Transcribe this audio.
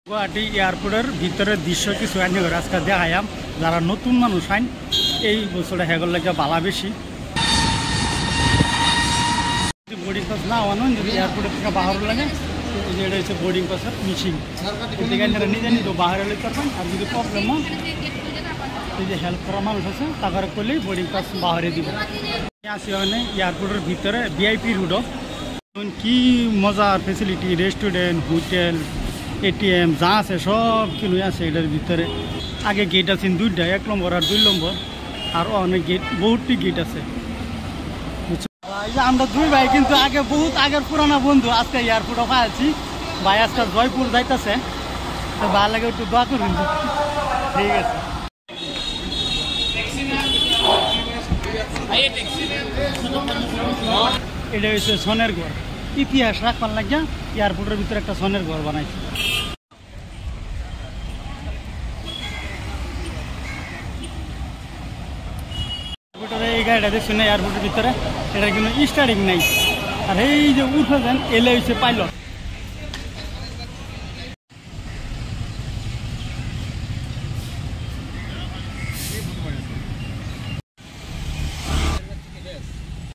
গুয়াহাটি এয়ারপোর্টের ভিতরের দৃশ্য কিছু আনি করে আজকে দেখাইম যারা নতুন মানুষ আইন এই বছরটা হেগর লাগে বালা বেশি বোর্ডিং পাস না আনো যদি এয়ারপোর্টের থেকে বাহার লাগে এটা হচ্ছে বোর্ডিং পাসের মিশিং এখানে নিজে নিজে বাহারে লইতে পারবেন আর যদি প্রবলেম হয় এই যে হেল্প করা মানুষ আছে তাকে করলেই বোর্ডিং পাস বাহারে দিব আসি মানে এয়ারপোর্টের ভিতরে ভিআইপি রুটও কি মজার ফেসিলিটি রেস্টুরেন্ট হোটেল এটিএম যা আছে সব কিছু আছে এটার ভিতরে আগে গেট আছে দুইটা 1 নম্বর আর 2 নম্বর আর অনেক গেট বহুতটি গেট আছে আমরা দুই ভাই কিন্তু আগে বহুত আগের পুরানা বন্ধু আজকে এয়ারপোর্টে পাইছি ভাই আজকে জয়পুর যাইতেছে তো ভালো লাগে একটু দোয়া করুন ঠিক আছে এটা হচ্ছে সোনের ঘর ইতিহাস রাখবার লাগিয়া এয়ারপোর্টের ভিতরে একটা সোনের ঘর বানাইছে এই গাড়িটা দেখছেন না এয়ারপোর্টের ভিতরে এটা কিন্তু স্টার্টিং নাই আর এই যে উঠে যান এলে হচ্ছে পাইলট